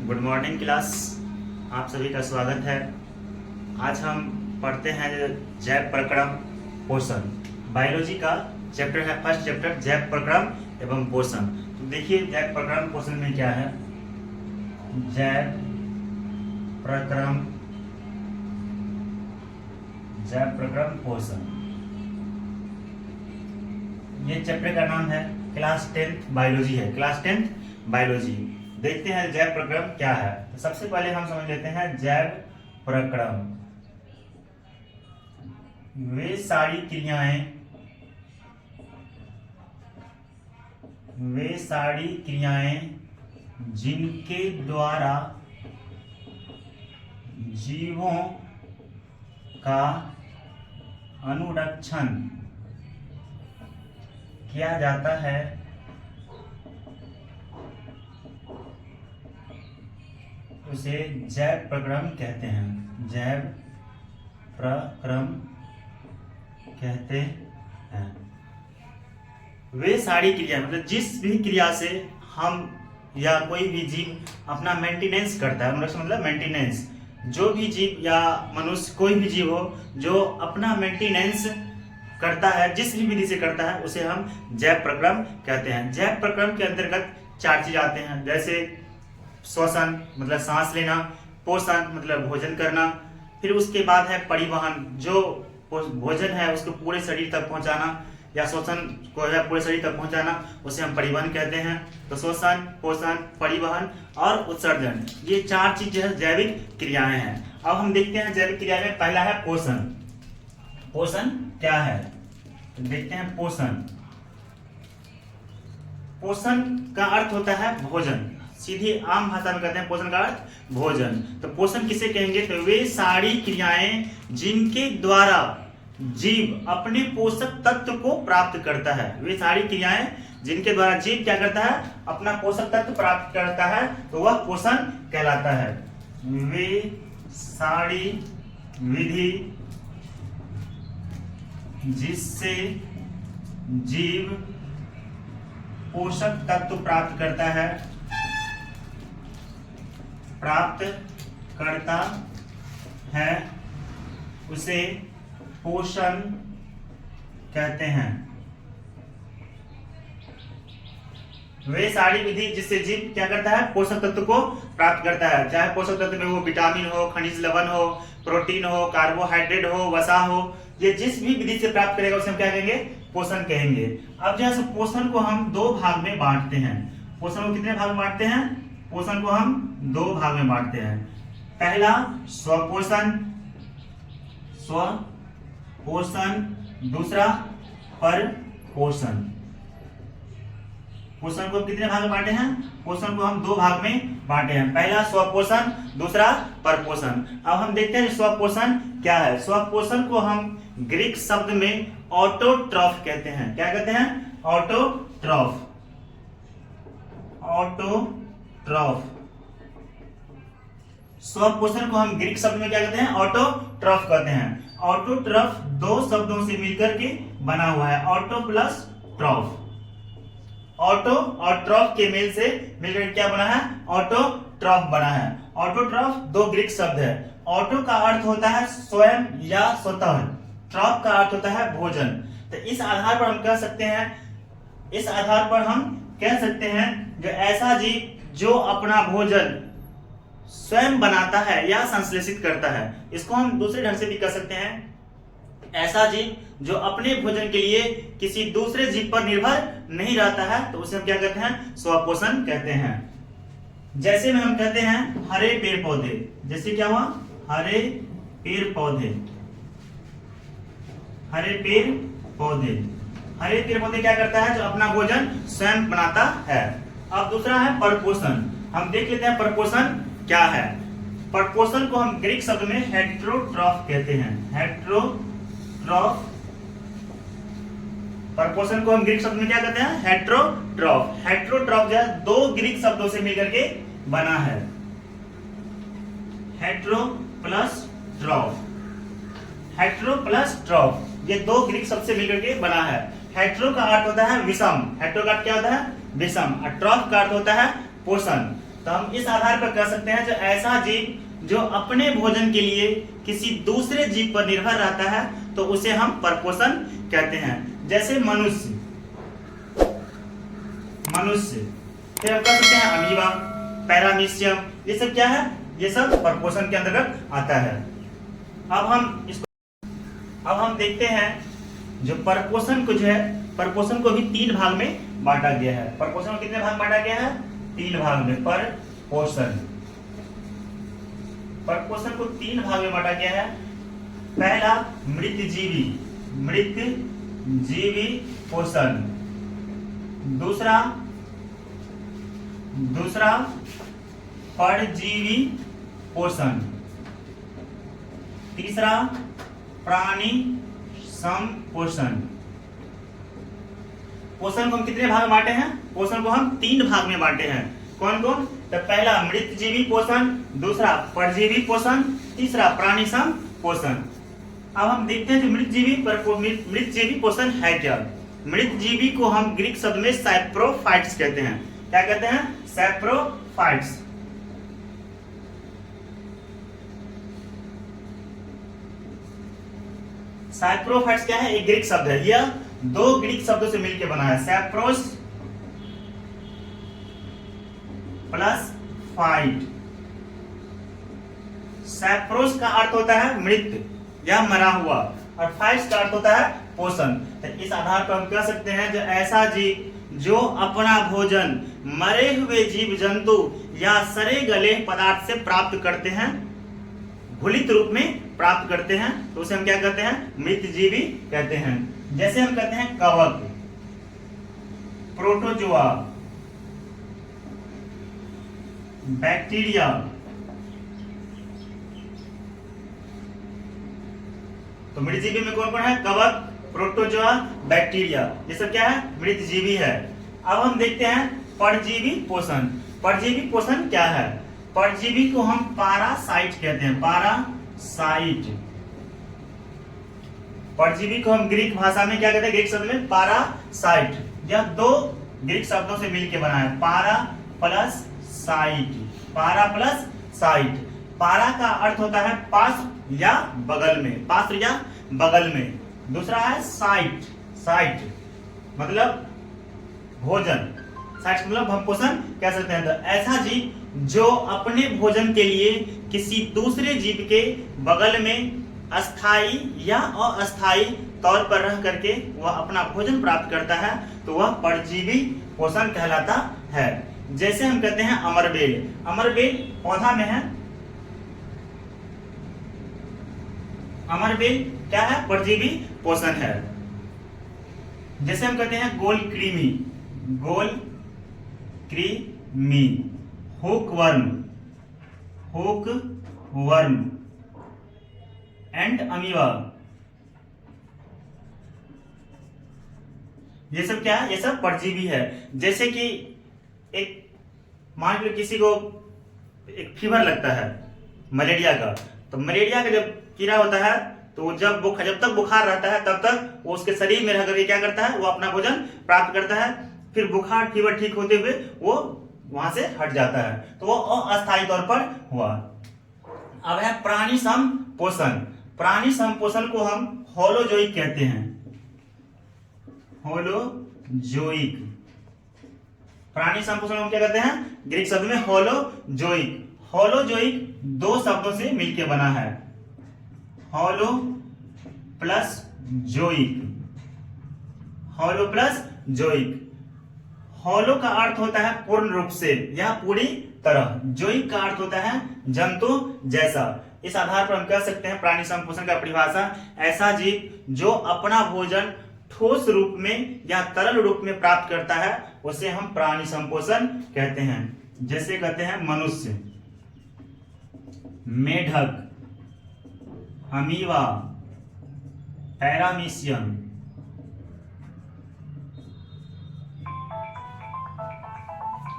Good morning class. आप सभी का स्वागत है। आज हम पढ़ते हैं जैव प्रक्रम पोषण। बायोलॉजी का चैप्टर है, फर्स्ट चैप्टर जैव प्रक्रम एवं पोषण। तो देखिए जैव प्रक्रम पोषण में क्या है। जैव प्रक्रम पोषण, ये चैप्टर का नाम है। क्लास 10th बायोलॉजी है, क्लास 10th बायोलॉजी। देखते हैं जैव प्रक्रम क्या है। तो सबसे पहले हम समझ लेते हैं जैव प्रक्रम। वे सारी क्रियाएं जिनके द्वारा जीवों का अनुरक्षण किया जाता है, उसे जैव प्रक्रम कहते हैं। जैव प्रक्रम कहते हैं। वे सारी क्रिया मतलब जिस भी क्रिया से हम या कोई भी जीव अपना मेंटेनेंस करता है, मतलब मेंटेनेंस, जो भी जीव या मनुष्य कोई भी जीव हो जो अपना मेंटेनेंस करता है, जिस भी विधि से करता है, उसे हम जैव प्रक्रम कहते हैं। जैव प्रक्रम के अंतर्गत 4 चीज आते हैं, जैसे श्वसन मतलब सांस लेना, पोषण मतलब भोजन करना, फिर उसके बाद है परिवहन, जो भोजन है उसको पूरे शरीर तक पहुंचाना, या श्वसन को है पूरे शरीर तक पहुंचाना, उसे हम परिवहन कहते हैं। तो श्वसन, पोषण, परिवहन और उत्सर्जन, ये 4 चीज जो है जैविक क्रियाएं हैं। अब हम देखते हैं जैविक क्रिया में पहला है पोषण। पोषण क्या है तो देखते हैं। पोषण का अर्थ होता है भोजन। सीधी आम भाषा में कहते हैं पोषण का अर्थ भोजन। तो पोषण किसे कहेंगे तो वे सारी क्रियाएं जिनके द्वारा जीव अपने पोषक तत्व को प्राप्त करता है। वे सारी क्रियाएं जिनके द्वारा जीव क्या करता है, अपना पोषक तत्व प्राप्त करता है, तो वह पोषण कहलाता है। वे सारी विधि जिससे जीव पोषक तत्व प्राप्त करता है, उसे पोषण कहते हैं। वे सारी विधि जिससे जीव क्या करता है, पोषक तत्व को प्राप्त करता है। चाहे पोषक तत्व में वो विटामिन हो, खनिज लवण हो, प्रोटीन हो, कार्बोहाइड्रेट हो, वसा हो, ये जिस भी विधि से प्राप्त करेगा उसे हम क्या कहेंगे, पोषण कहेंगे। अब जो है पोषण को हम 2 भाग में बांटते हैं। पोषण को कितने भाग में बांटते हैं? पोषण को हम 2 भाग में बांटते हैं। पहला स्वपोषण, दूसरा परपोषण। पोषण को कितने भाग में बांटे हैं? पोषण को हम 2 भाग में बांटे हैं। पहला स्वपोषण, दूसरा परपोषण। अब हम देखते हैं स्वपोषण क्या है। स्वपोषण को हम ग्रीक शब्द में ऑटोट्रॉफ कहते हैं। क्या कहते हैं? ऑटोट्रॉफ। स्वपोषण को हम ग्रीक शब्द में क्या कहते हैं? ऑटोट्रॉफ कहते हैं। ऑटोट्रॉफ 2 शब्दों से मिलकर के बना हुआ है, ऑटो प्लस ट्रॉफ। ऑटो और ट्रॉफ के मेल से मिलकर क्या बना है? ऑटोट्रॉफ बना है। ऑटोट्रॉफ 2 ग्रीक शब्द है। ऑटो का अर्थ होता है स्वयं या स्वतः, ट्रॉफ का अर्थ होता है भोजन। तो इस आधार पर हम कह सकते हैं जो ऐसा जीव जो अपना भोजन स्वयं बनाता है या संश्लेषित करता है, इसको हम दूसरे ढंग से भी कह सकते हैं ऐसा जीव जो अपने भोजन के लिए किसी दूसरे जीव पर निर्भर नहीं रहता है, तो उसे हम क्या कहते हैं? स्वपोषण कहते हैं। जैसे में हम कहते हैं हरे पेड़ पौधे। जैसे क्या हुआ? हरे पेड़ पौधे क्या करता है? जो अपना भोजन स्वयं बनाता है। अब दूसरा है परपोषण। हम देख लेते हैं परपोषण क्या है। परपोषण को हम ग्रीक शब्द में हेटेरोट्रॉफ कहते हैं। हेटेरोट्रॉफ। परपोषण को हम ग्रीक शब्द में क्या कहते हैं? हेटेरोट्रॉफ। हेटेरोट्रॉफ जो है 2 ग्रीक शब्दों से मिलकर के बना है, हेटेरो प्लस ट्रॉफ। ये 2 ग्रीक शब्द से मिलकर के बना है। हेटेरो का अर्थ होता है विषम, हेटेरो का अर्थ क्या होता है? विषम। और ट्रॉफ का अर्थ होता है पोषण। तो हम इस आधार पर कह सकते हैं जो ऐसा जीव जो अपने भोजन के लिए किसी दूसरे जीव पर निर्भर रहता है तो उसे हम परपोषण कहते हैं। जैसे मनुष्य, फिर हम कह सकते हैं अमीबा, पैरामीशियम, ये सब क्या है, ये सब परपोषण के अंतर्गत आता है। अब हम देखते हैं जो परपोषण को जो है, परपोषण को भी 3 भाग में बांटा गया है। परपोषण को कितने भाग बांटा गया है? 3 भाग में। परपोषण को 3 भाग में बांटा गया है। पहला मृतजीवी पोषण, दूसरा परजीवी पोषण, तीसरा प्राणी संपोषण। पोषण को हम कितने भाग में बांटे हैं? पोषण को हम 3 भाग में बांटे हैं। कौन कौन? तो पहला मृतजीवी पोषण, दूसरा परजीवी पोषण, तीसरा प्राणी संपोषण। अब हम देखते हैं जो मृतजीवी पोषण है क्या। मृतजीवी को हम ग्रीक शब्द में सैप्रोफाइट्स कहते हैं। क्या कहते हैं? सैप्रोफाइट्स। सैप्रोफाइट्स क्या है? एक ग्रीक शब्द है। यह 2 ग्रीक शब्दों से मिलकर बना है, सैप्रोस प्लस फाइट। सैप्रोस का अर्थ होता है मृत या मरा हुआ, और फाइट्स का अर्थ होता है पोषण। तो इस आधार पर हम कह सकते हैं जो ऐसा जीव जो अपना भोजन मरे हुए जीव जंतु या सड़े गले पदार्थ से प्राप्त करते हैं, घुलित रूप में प्राप्त करते हैं, तो उसे हम क्या कहते हैं? मृतजीवी कहते हैं। जैसे हम कहते हैं कवक, प्रोटोजोआ, बैक्टीरिया, तो मृतजीवी में कौन कौन है? कवक, प्रोटोजोआ, बैक्टीरिया, ये सब क्या है? मृतजीवी है। अब हम देखते हैं परजीवी पोषण। परजीवी पोषण क्या है? परजीवी को हम पारासाइट कहते हैं, पारासाइट। परजीवी को हम ग्रीक भाषा में क्या कहते हैं? ग्रीक शब्द में पारासाइट। यह 2 ग्रीक शब्दों से मिलकर बना है, पारा प्लस साइट। पारा प्लस साइट। पारा का अर्थ होता है पास या बगल में, पास या बगल में। दूसरा है साइट, साइट मतलब भोजन, साइट मतलब हम पोषण कह सकते हैं। तो ऐसा जीव जो अपने भोजन के लिए किसी दूसरे जीव के बगल में अस्थाई या अस्थाई तौर पर रह करके वह अपना भोजन प्राप्त करता है, तो वह परजीवी पोषण कहलाता है। जैसे हम कहते हैं अमरबेल। अमरबेल पौधा में है। अमरबेल क्या है? परजीवी पोषण है। जैसे हम कहते हैं गोलकृमि, हुकवर्म एंड अमीबा। ये सब क्या है? ये सब परजीवी है। जैसे कि एक मान लो किसी को एक फीवर लगता है मलेरिया का, तो मलेरिया का जब कीड़ा होता है तो जब तक बुखार रहता है तब तक वो उसके शरीर में रह करके क्या करता है? वो अपना भोजन प्राप्त करता है। फिर बुखार फीवर ठीक होते हुए वो वहां से हट जाता है, तो वो अस्थायी तौर पर हुआ। अब है प्राणी संपोषण। प्राणी संपोषण को हम होलोजोइक कहते हैं, होलोजोइक। प्राणी संपोषण हम क्या कहते हैं? ग्रीक शब्द में होलोजोइक। होलोजोइक 2 शब्दों से मिलकर बना है, होलो प्लस जोइक। होलो प्लस जोइक। होलो का अर्थ होता है पूर्ण रूप से या पूरी तरह, जोइक का अर्थ होता है जंतु जैसा। इस आधार पर हम कह सकते हैं प्राणी संपोषण का परिभाषा, ऐसा जीव जो अपना भोजन ठोस रूप में या तरल रूप में प्राप्त करता है उसे हम प्राणी संपोषण कहते हैं। जैसे कहते हैं मनुष्य, मेढक, अमीबा, पैरामीशियम।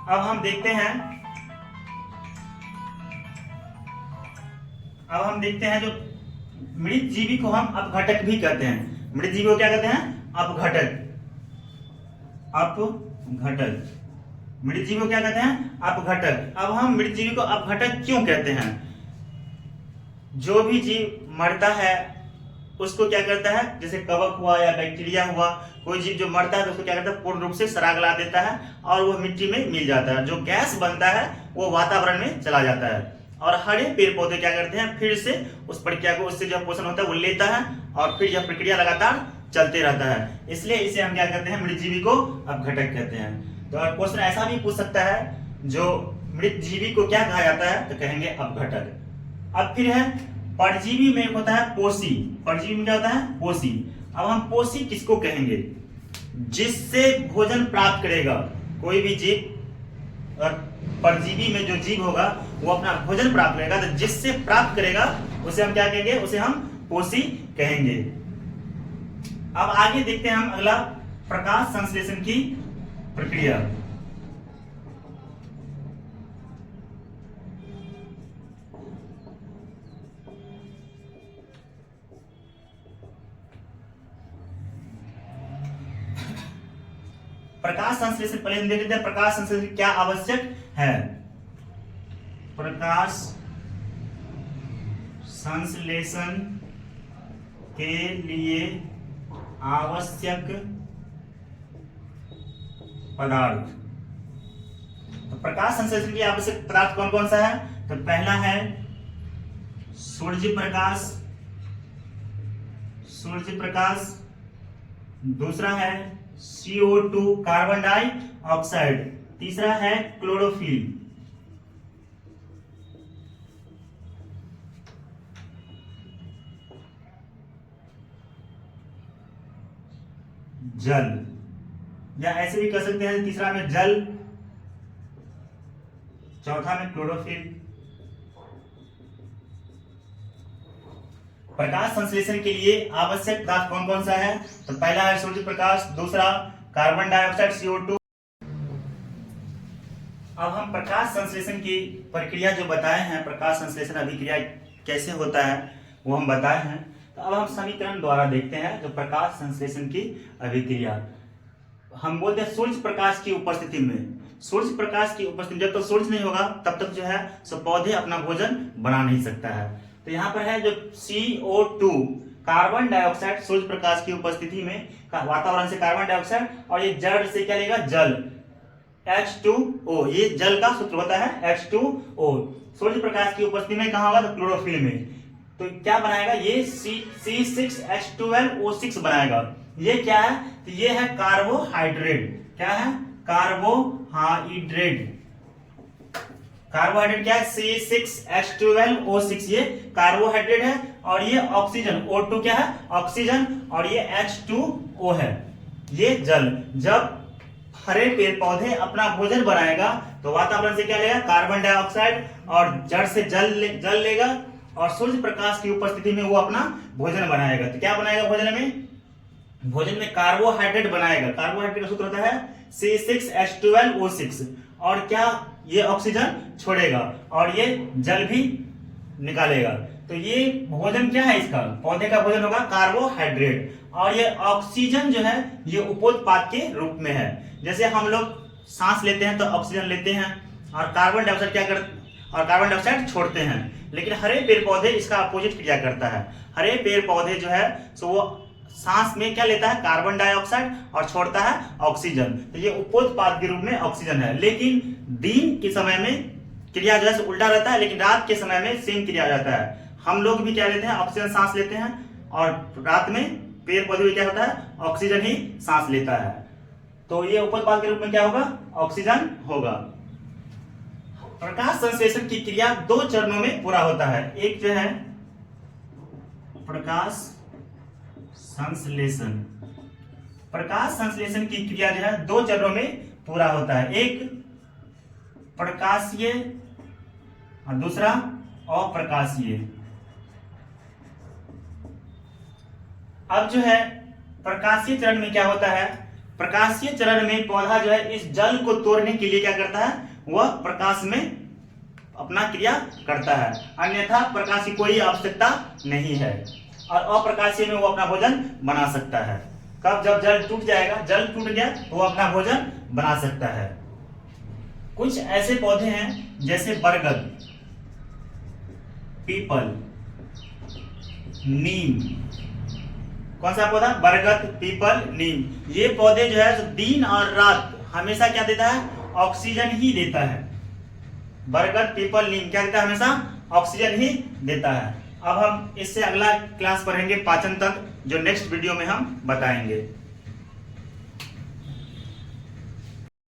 अब हम देखते हैं जो मृतजीवी को हम अपघटक भी कहते हैं। मृतजीवी को क्या कहते हैं? अपघटक। मृतजीवी को क्या कहते हैं? अपघटक। अब हम मृतजीवी को अपघटक क्यों कहते हैं? जो भी जीव मरता है उसको क्या करता है, जैसे कवक हुआ या बैक्टीरिया हुआ, कोई जीव जो मरता है तो उसको क्या करता है, पूर्ण रूप से सड़ा गला देता है और वो मिट्टी में मिल जाता है। जो गैस बनता है वो वातावरण में चला जाता है। और हरे पेड़ पौधे क्या करते हैं, फिर से उस प्रक्रिया को, उससे जो पोषण होता है वो लेता है और फिर यह प्रक्रिया लगातार चलते रहता है। इसलिए इसे हम क्या कहते हैं, मृतजीवी को अपघटक कहते हैं। तो और क्वेश्चन ऐसा भी पूछ सकता है, जो मृतजीवी को क्या कहा जाता है, तो कहेंगे अपघटक। अब फिर है परजीवी में होता है पोषी। परजीवी में क्या होता है, पोषी। अब हम पोषी किसको कहेंगे? जिससे भोजन प्राप्त करेगा कोई भी जीव, और परजीवी में जो जीव होगा वो अपना भोजन प्राप्त करेगा, तो जिससे प्राप्त करेगा उसे हम क्या कहेंगे, उसे हम पोषी कहेंगे। अब आगे देखते हैं हम अगला, प्रकाश संश्लेषण की प्रक्रिया। प्रकाश संश्लेषण पहले हम देख लेते हैं, प्रकाश संश्लेषण क्या आवश्यक है। प्रकाश संश्लेषण के लिए आवश्यक पदार्थ। तो प्रकाश संश्लेषण के लिए आवश्यक पदार्थ कौन कौन सा है? तो पहला है सूर्य प्रकाश, सूर्य प्रकाश। दूसरा है CO2 कार्बन डाइऑक्साइड। तीसरा है क्लोरोफिल। जल, या ऐसे भी कह सकते हैं, तीसरा में जल, चौथा में क्लोरोफिल। प्रकाश संश्लेषण के लिए आवश्यक पदार्थ कौन कौन सा है? तो पहला है सूर्य प्रकाश, दूसरा कार्बन डाइऑक्साइड CO2। अब हम प्रकाश संश्लेषण की प्रक्रिया जो बताए हैं, प्रकाश संश्लेषण अभिक्रिया कैसे होता है वो हम बताए हैं। तो अब हम समीकरण द्वारा देखते हैं जो प्रकाश संश्लेषण की अभिक्रिया। हम बोलते हैं सूर्य प्रकाश की उपस्थिति में, सूर्य प्रकाश की उपस्थिति, जब तक सूर्य नहीं होगा तब तक जो है सो पौधे अपना भोजन बना नहीं सकता है। तो यहाँ पर है जो CO2 carbon dioxide, Surya Prakash की उपस्थिति में वातावरण से कार्बन डाइऑक्साइड, और ये जड़ से क्या लेगा, जल, H2O। ये जल का सूत्र होता है H2O। सूर्य प्रकाश की उपस्थिति में कहाँ होगा, तो क्लोरोफिल में। तो क्या बनाएगा, ये C6H12O6 बनाएगा। ये क्या है, तो ये है कार्बोहाइड्रेट। क्या है, कार्बोहाइड्रेट। कार्बोहाइड्रेट क्या है, C6H12O6, ये कार्बोहाइड्रेट है। और ये ऑक्सीजन O2 क्या है, ऑक्सीजन, और ये H2O है, ये जल। जब हरे पेड़ पौधे अपना भोजन बनाएगा तो वातावरण से क्या लेगा, कार्बन डाइऑक्साइड, और जड़ से जल लेगा, और सूर्य प्रकाश की उपस्थिति में वो अपना भोजन बनाएगा। तो क्या बनाएगा भोजन में, भोजन में कार्बोहाइड्रेट बनाएगा। कार्बोहाइड्रेट का सूत्र होता है C6H12O6। और क्या, ये ऑक्सीजन छोड़ेगा और ये जल भी निकालेगा। तो ये भोजन क्या है, इसका पौधे का भोजन होगा कार्बोहाइड्रेट। और ये ऑक्सीजन जो है ये उपोत्पाद के रूप में है। जैसे हम लोग सांस लेते हैं तो ऑक्सीजन लेते हैं, और कार्बन डाइऑक्साइड क्या और कार्बन डाइऑक्साइड छोड़ते हैं। लेकिन हरे पेड़ पौधे इसका अपोजिट क्रिया करता है। हरे पेड़ पौधे जो है सो वो सांस में क्या लेता है, कार्बन डाइऑक्साइड, और छोड़ता है ऑक्सीजन। तो ये उपोत्पाद के रूप में ऑक्सीजन है। लेकिन दिन के समय में क्रिया जो है उल्टा रहता है, लेकिन रात के समय में सेम क्रिया जाता है। हम लोग भी क्या लेते हैं, ऑक्सीजन सांस लेते हैं, और रात में पेड़ पौधे में क्या होता है, ऑक्सीजन ही सांस लेता है। तो ये उपोत्पाद के रूप में क्या होगा, ऑक्सीजन होगा। प्रकाश संश्लेषण की क्रिया 2 चरणों में पूरा होता है। एक जो है प्रकाश संश्लेषण, प्रकाश संश्लेषण की क्रिया जो है 2 चरणों में पूरा होता है। एक प्रकाशीय और दूसरा अप्रकाशीय। अब जो है प्रकाशीय चरण में क्या होता है, प्रकाशीय चरण में पौधा जो है इस जल को तोड़ने के लिए क्या करता है, वह प्रकाश में अपना क्रिया करता है। अन्यथा प्रकाश की कोई आवश्यकता नहीं है, और अप्रकाशीय में वो अपना भोजन बना सकता है। कब, जब जल टूट जाएगा, जल टूट गया तो वो अपना भोजन बना सकता है। कुछ ऐसे पौधे हैं जैसे बरगद, पीपल, नीम। कौन सा पौधा? बरगद, पीपल, नीम। ये पौधे जो है दिन और रात हमेशा क्या देता है? ऑक्सीजन ही देता है। बरगद, पीपल, नीम क्या देता है? हमेशा ऑक्सीजन ही देता है। अब हम इससे अगला क्लास पढ़ेंगे पाचन तंत्र, जो नेक्स्ट वीडियो में हम बताएंगे।